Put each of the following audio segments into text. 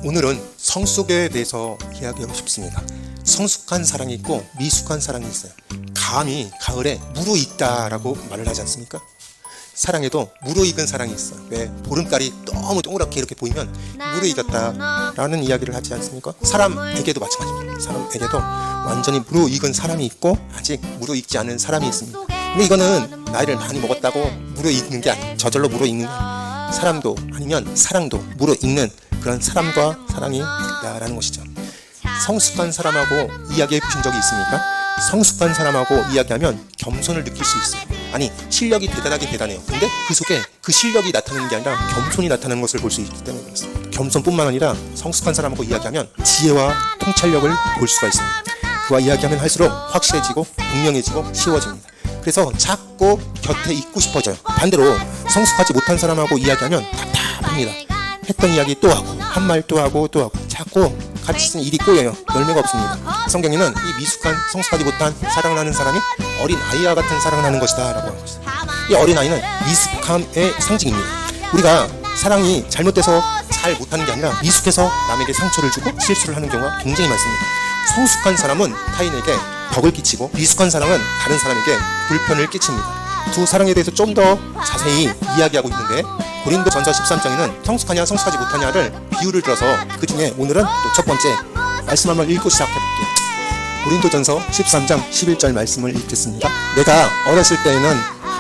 오늘은 성숙에 대해서 이야기하고 싶습니다. 성숙한 사랑이 있고 미숙한 사랑이 있어요. 감히 가을에 무르익다라고 말을 하지 않습니까? 사랑에도 무르익은 사랑이 있어요. 왜? 보름달이 너무 동그랗게 이렇게 보이면 무르익었다라는 이야기를 하지 않습니까? 사람에게도 마찬가지입니다. 사람에게도 완전히 무르익은 사람이 있고 아직 무르익지 않은 사람이 있습니다. 근데 이거는 나이를 많이 먹었다고 무르익는 게 아니에요. 저절로 무르익는 게 아니에요. 사람도 아니면 사랑도 무르익는 그런 사람과 사랑이 있다라는 것이죠. 성숙한 사람하고 이야기해 보신 적이 있습니까? 성숙한 사람하고 이야기하면 겸손을 느낄 수 있어요. 아니, 실력이 대단하긴 대단해요. 근데 그 속에 그 실력이 나타나는 게 아니라 겸손이 나타나는 것을 볼 수 있기 때문에 그렇습니다. 겸손뿐만 아니라 성숙한 사람하고 이야기하면 지혜와 통찰력을 볼 수가 있습니다. 그와 이야기하면 할수록 확실해지고 분명해지고 쉬워집니다. 그래서 자꾸 곁에 있고 싶어져요. 반대로 성숙하지 못한 사람하고 이야기하면 답답합니다. 했던 이야기 또 하고 한 말 또 하고 또 하고 자꾸 같이 쓴 일이 꼬여요. 열매가 없습니다. 성경에는 이 미숙한 성숙하지 못한 사랑을 하는 사람이 어린 아이와 같은 사랑을 하는 것이다 라고 하고 있어요. 이 어린 아이는 미숙함의 상징입니다. 우리가 사랑이 잘못돼서 잘 못하는 게 아니라 미숙해서 남에게 상처를 주고 실수를 하는 경우가 굉장히 많습니다. 성숙한 사람은 타인에게 덕을 끼치고 미숙한 사람은 다른 사람에게 불편을 끼칩니다. 두 사랑에 대해서 좀 더 자세히 이야기하고 있는데 고린도전서 13장에는 성숙하냐 성숙하지 못하냐를 비유를 들어서 그 중에 오늘은 또 첫 번째 말씀 한번 읽고 시작해볼게요. 고린도전서 13장 11절 말씀을 읽겠습니다. 내가 어렸을 때에는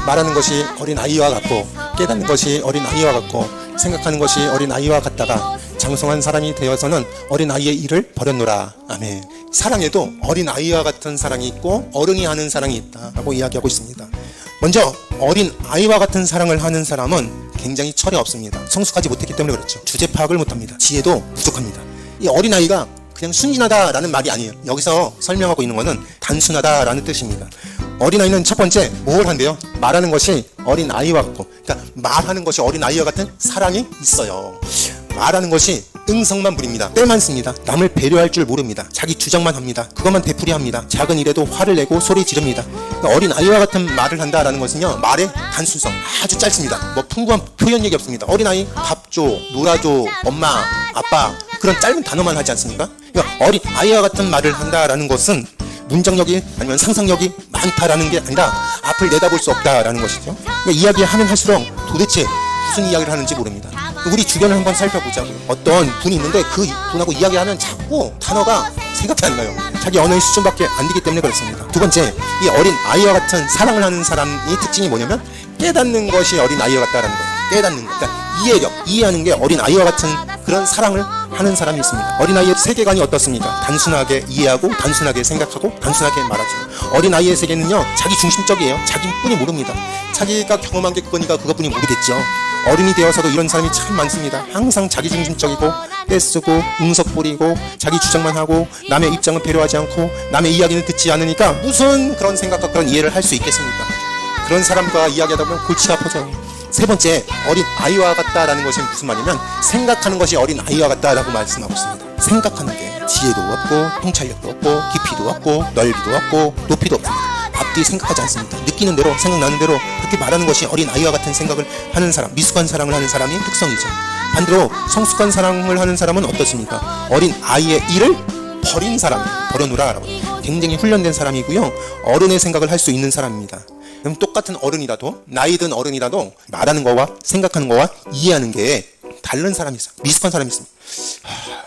말하는 것이 어린 아이와 같고 깨닫는 것이 어린 아이와 같고 생각하는 것이 어린 아이와 같다가 장성한 사람이 되어서는 어린 아이의 일을 버렸노라. 아멘. 사랑에도 어린 아이와 같은 사랑이 있고 어른이 하는 사랑이 있다라고 이야기하고 있습니다. 먼저 어린 아이와 같은 사랑을 하는 사람은 굉장히 철이 없습니다. 성숙하지 못했기 때문에 그렇죠. 주제 파악을 못합니다. 지혜도 부족합니다. 이 어린 아이가 그냥 순진하다라는 말이 아니에요. 여기서 설명하고 있는 것은 단순하다라는 뜻입니다. 어린아이는 첫 번째 뭘 한대요? 말하는 것이 어린 아이와 같고, 그러니까 말하는 것이 어린 아이와 같은 사랑이 있어요. 말하는 것이 응성만 부립니다. 때만 씁니다. 남을 배려할 줄 모릅니다. 자기 주장만 합니다. 그것만 되풀이합니다. 작은 일에도 화를 내고 소리 지릅니다. 그러니까 어린 아이와 같은 말을 한다라는 것은요, 말의 단순성 아주 짧습니다. 뭐 풍부한 표현력이 없습니다. 어린아이 밥 줘, 놀아줘, 엄마, 아빠 그런 짧은 단어만 하지 않습니까? 그러니까 어린 아이와 같은 말을 한다라는 것은 문장력이 아니면 상상력이 많다라는 게 아니라 앞을 내다볼 수 없다라는 것이죠. 그러니까 이야기하면 할수록 도대체 무슨 이야기를 하는지 모릅니다. 우리 주변을 한번 살펴보자고요. 어떤 분이 있는데 그 분하고 이야기하면 자꾸 단어가 생각이 안 나요. 자기 언어의 수준밖에 안 되기 때문에 그렇습니다. 두 번째, 이 어린 아이와 같은 사랑을 하는 사람의 특징이 뭐냐면 깨닫는 것이 어린 아이와 같다라는 거예요. 깨닫는 것. 그러니까 이해력, 이해하는 게 어린 아이와 같은 그런 사랑을 하는 사람이 있습니다. 어린아이의 세계관이 어떻습니까? 단순하게 이해하고 단순하게 생각하고 단순하게 말하죠. 어린아이의 세계는요, 자기 중심적이에요. 자기뿐이 모릅니다. 자기가 경험한 게 그거니까 그것뿐이 모르겠죠. 어른이 되어서도 이런 사람이 참 많습니다. 항상 자기 중심적이고 떼쓰고 응석 부리고 자기 주장만 하고 남의 입장은 배려하지 않고 남의 이야기는 듣지 않으니까 무슨 그런 생각과 그런 이해를 할 수 있겠습니까? 그런 사람과 이야기하다 보면 골치가 아파져요. 세 번째, 어린 아이와 같다라는 것이 무슨 말이냐면 생각하는 것이 어린 아이와 같다라고 말씀하고 있습니다. 생각하는 게 지혜도 없고 통찰력도 없고 깊이도 없고 넓이도 없고 높이도 없습니다. 앞뒤 생각하지 않습니다. 느끼는 대로 생각나는 대로 그렇게 말하는 것이 어린 아이와 같은 생각을 하는 사람, 미숙한 사랑을 하는 사람의 특성이죠. 반대로 성숙한 사랑을 하는 사람은 어떻습니까? 어린 아이의 일을 버린 사람이에요. 버려놓으라라고. 굉장히 훈련된 사람이고요. 어른의 생각을 할 수 있는 사람입니다. 그럼 똑같은 어른이라도 나이 든 어른이라도 말하는 거와 생각하는 거와 이해하는 게 다른 사람이 있어요. 미숙한 사람이 있습니다.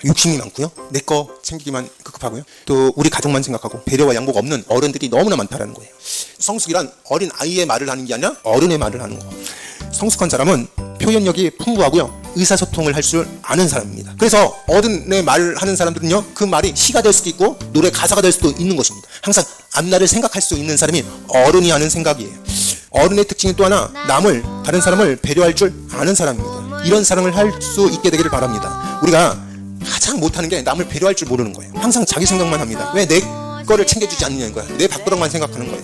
욕심이 많고요. 내 거 챙기기만 급급하고요. 또 우리 가족만 생각하고 배려와 양보가 없는 어른들이 너무나 많다는 거예요. 성숙이란 어린 아이의 말을 하는 게 아니라 어른의 말을 하는 거. 성숙한 사람은 표현력이 풍부하고요. 의사소통을 할 줄 아는 사람입니다. 그래서 어른의 말을 하는 사람들은요, 그 말이 시가 될 수도 있고 노래 가사가 될 수도 있는 것입니다. 항상 앞날을 생각할 수 있는 사람이 어른이 하는 생각이에요. 어른의 특징이 또 하나, 다른 사람을 배려할 줄 아는 사람입니다. 이런 사랑을 할 수 있게 되기를 바랍니다. 우리가 가장 못하는 게 남을 배려할 줄 모르는 거예요. 항상 자기 생각만 합니다. 왜 내 거를 챙겨주지 않느냐는 거야. 내 밥그릇만 생각하는 거예요.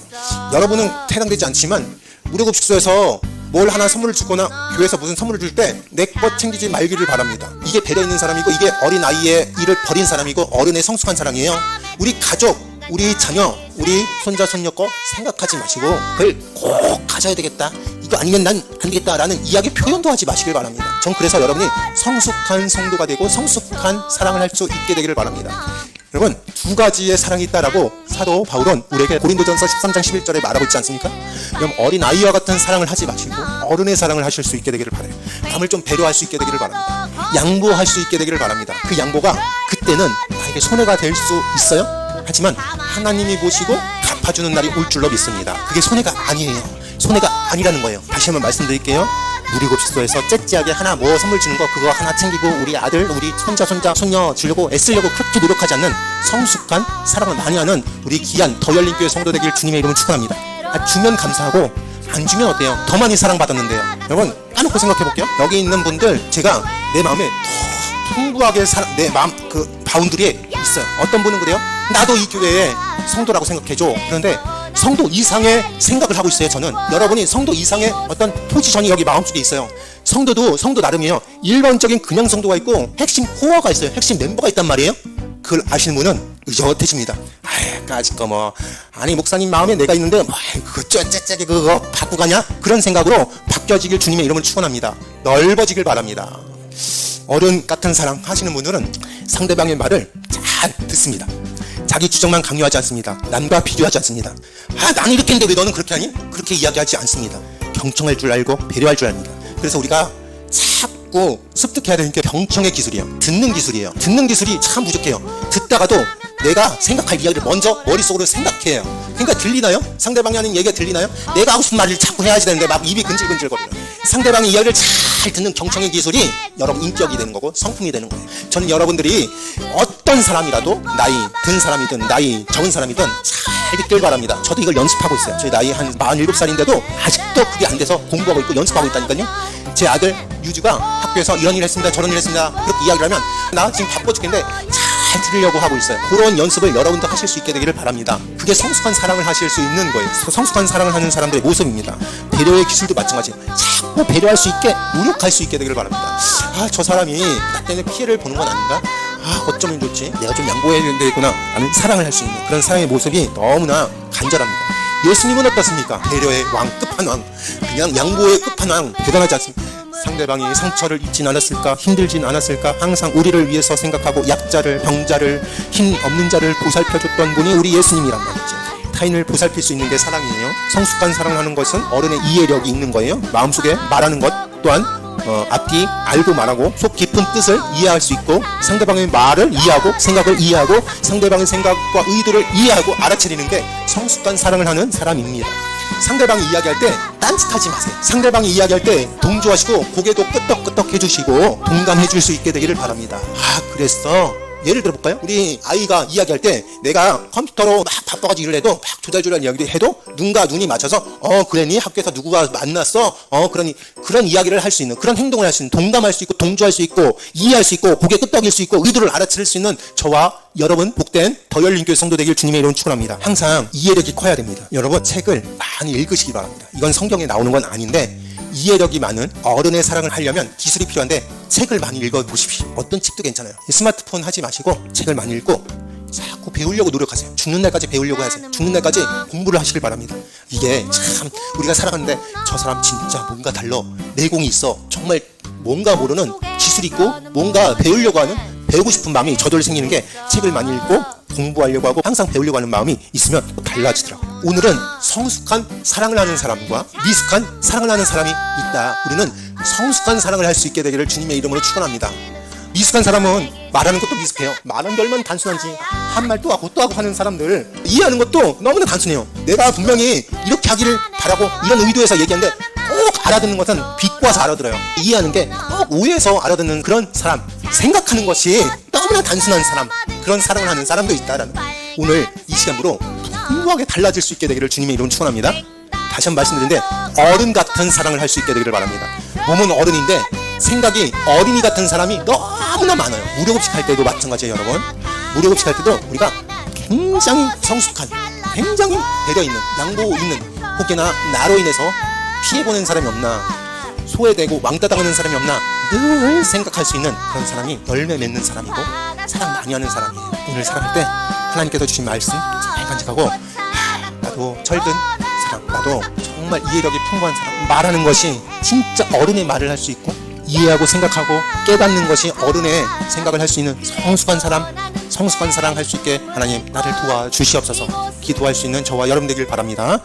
여러분은 해당되지 않지만 무료급식소에서 뭘 하나 선물을 주거나 교회에서 무슨 선물을 줄 때 내 것 챙기지 말기를 바랍니다. 이게 배려 있는 사람이고 이게 어린 아이의 일을 버린 사람이고 어른의 성숙한 사랑이에요. 우리 가족 우리 자녀, 우리 손자, 손녀 거 생각하지 마시고 그걸 꼭 가져야 되겠다, 이거 아니면 난 안 되겠다라는 이야기 표현도 하지 마시길 바랍니다. 전 그래서 여러분이 성숙한 성도가 되고 성숙한 사랑을 할 수 있게 되기를 바랍니다. 여러분, 두 가지의 사랑이 있다라고 사도 바울은 우리에게 고린도전서 13장 11절에 말하고 있지 않습니까? 그럼 어린 아이와 같은 사랑을 하지 마시고 어른의 사랑을 하실 수 있게 되기를 바라요. 남을 좀 배려할 수 있게 되기를 바랍니다. 양보할 수 있게 되기를 바랍니다. 그 양보가 그때는 나에게 손해가 될 수 있어요. 하지만 하나님이 보시고 갚아주는 날이 올 줄로 믿습니다. 그게 손해가 아니에요. 손해가 아니라는 거예요. 다시 한번 말씀드릴게요. 누리고식소에서 째째하게 하나 뭐 선물 주는 거 그거 하나 챙기고 우리 아들, 우리 손자, 손녀 주려고 애쓰려고 그렇게 노력하지 않는 성숙한 사랑을 많이 하는 우리 귀한 더 열린 교회 성도 되길 주님의 이름으로 축원합니다. 주면 감사하고 안 주면 어때요? 더 많이 사랑받았는데요. 여러분 까놓고 생각해 볼게요. 여기 있는 분들 제가 내 마음에 더 풍부하게 내 마음 그 바운드리에 있어요. 어떤 분은 그래요? 나도 이 교회의 성도라고 생각해줘. 그런데 성도 이상의 생각을 하고 있어요. 저는 여러분이 성도 이상의 어떤 포지션이 여기 마음속에 있어요. 성도도 성도 나름이에요. 일반적인 그냥 성도가 있고 핵심 코어가 있어요. 핵심 멤버가 있단 말이에요. 그걸 아시는 분은 의젓해집니다. 까짓 거 뭐 아니 목사님 마음에 내가 있는데 뭐 그거 쩌쩌쩌게 그거 바꾸고 가냐? 그런 생각으로 바뀌어지길 주님의 이름을 축원합니다. 넓어지길 바랍니다. 어른 같은 사랑 하시는 분들은 상대방의 말을 잘 듣습니다. 자기 주장만 강요하지 않습니다. 남과 비교하지 않습니다. 나는 이렇게 했는데 왜 너는 그렇게 하니? 그렇게 이야기하지 않습니다. 경청할 줄 알고 배려할 줄 압니다. 그래서 우리가 자꾸 습득해야 되는 게 경청의 기술이에요. 듣는 기술이에요. 듣는 기술이 참 부족해요. 듣다가도 내가 생각할 이야기를 먼저 머릿속으로 생각해요. 그러니까 들리나요? 상대방이 하는 얘기가 들리나요? 내가 하고 싶은 말을 자꾸 해야지 되는데 막 입이 근질근질거려요. 상대방의 이야기를 잘 듣는 경청의 기술이 여러분 인격이 되는 거고 성품이 되는 거예요. 저는 여러분들이 어떤 사람이라도 나이 든 사람이든 나이 적은 사람이든 잘 듣길 바랍니다. 저도 이걸 연습하고 있어요. 저희 나이 한 47살인데도 아직도 그게 안 돼서 공부하고 있고 연습하고 있다니까요. 제 아들 유주가 학교에서 이런 일 했습니다, 저런 일 했습니다 그렇게 이야기를 하면 나 지금 바빠 죽겠는데 잘 들으려고 하고 있어요. 그런 연습을 여러분도 하실 수 있게 되기를 바랍니다. 그게 성숙한 사랑을 하실 수 있는 거예요. 성숙한 사랑을 하는 사람들의 모습입니다. 배려의 기술도 마찬가지. 자꾸 배려할 수 있게 노력할 수 있게 되기를 바랍니다. 저 사람이 나 때문에 피해를 보는 건 아닌가? 어쩌면 좋지? 내가 좀 양보해야 되겠구나 라는 사랑을 할 수 있는 그런 사랑의 모습이 너무나 간절합니다. 예수님은 어떻습니까? 배려의 왕, 끝판왕, 그냥 양보의 끝판왕, 대단하지 않습니까? 상대방이 상처를 입진 않았을까, 힘들진 않았을까, 항상 우리를 위해서 생각하고 약자를, 병자를, 힘 없는 자를 보살펴줬던 분이 우리 예수님이란 말이죠. 타인을 보살필 수 있는 게 사랑이에요. 성숙한 사랑하는 것은 어른의 이해력이 있는 거예요. 마음속에 말하는 것 또한 앞뒤 알고 말하고 속 깊은 뜻을 이해할 수 있고 상대방의 말을 이해하고 생각을 이해하고 상대방의 생각과 의도를 이해하고 알아차리는 게 성숙한 사랑을 하는 사람입니다. 상대방이 이야기할 때 딴짓하지 마세요. 상대방이 이야기할 때 동조하시고 고개도 끄덕끄덕 해주시고 동감해 줄 수 있게 되기를 바랍니다. 그랬어. 예를 들어볼까요? 우리 아이가 이야기할 때 내가 컴퓨터로 막 바빠가지고 일을 해도 막 조잘조잘 이야기를 해도 눈과 눈이 맞춰서 그러니 학교에서 누구가 만났어? 그러니 그런 이야기를 할 수 있는 그런 행동을 할 수 있는 동감할 수 있고 동조할 수 있고 이해할 수 있고 고개 끄덕일 수 있고 의도를 알아차릴 수 있는 저와 여러분 복된 더 열린 교회 성도 되길 주님의 이름으로 축원합니다. 항상 이해력이 커야 됩니다. 여러분 책을 많이 읽으시기 바랍니다. 이건 성경에 나오는 건 아닌데 이해력이 많은 어른의 사랑을 하려면 기술이 필요한데 책을 많이 읽어보십시오. 어떤 책도 괜찮아요. 스마트폰 하지 마시고 책을 많이 읽고 자꾸 배우려고 노력하세요. 죽는 날까지 배우려고 하세요. 죽는 날까지 공부를 하시길 바랍니다. 이게 참 우리가 살아가는데 저 사람 진짜 뭔가 달라, 내공이 있어, 정말 뭔가 모르는 기술이 있고 뭔가 배우려고 하는 배우고 싶은 마음이 저절로 생기는 게 책을 많이 읽고 공부하려고 하고 항상 배우려고 하는 마음이 있으면 달라지더라고요. 오늘은 성숙한 사랑을 하는 사람과 미숙한 사랑을 하는 사람이 있다. 우리는 성숙한 사랑을 할 수 있게 되기를 주님의 이름으로 축원합니다. 미숙한 사람은 말하는 것도 미숙해요. 말은 얼마나 단순한지 한 말 또 하고 또 하고 하는 사람들 이해하는 것도 너무나 단순해요. 내가 분명히 이렇게 하기를 바라고 이런 의도에서 얘기하는데 꼭 알아듣는 것은 비꼬아서 알아들어요. 이해하는 게 꼭 오해해서 알아듣는 그런 사람, 생각하는 것이 너무나 단순한 사람, 그런 사랑을 하는 사람도 있다라는 오늘 이 시간으로 풍부하게 달라질 수 있게 되기를 주님의 이름으로 축원합니다. 다시 한번 말씀드리는데 어른 같은 사랑을 할 수 있게 되기를 바랍니다. 몸은 어른인데 생각이 어린이 같은 사람이 너무나 많아요. 무료급식 할 때도 마찬가지예요. 여러분 무료급식 할 때도 우리가 굉장히 성숙한, 굉장히 배려 있는, 양보 있는, 혹여나 나로 인해서 피해보는 사람이 없나, 소외되고 왕따당하는 사람이 없나 늘 생각할 수 있는 그런 사람이 열매 맺는 사람이고 사랑 많이 하는 사람이에요. 오늘 살아갈 때 하나님께서 주신 말씀 잘 간직하고 나도 철든 사람, 나도 정말 이해력이 풍부한 사람, 말하는 것이 진짜 어른의 말을 할 수 있고 이해하고 생각하고 깨닫는 것이 어른의 생각을 할 수 있는 성숙한 사람, 성숙한 사랑 할 수 있게 하나님 나를 도와주시옵소서. 기도할 수 있는 저와 여러분 되길 바랍니다.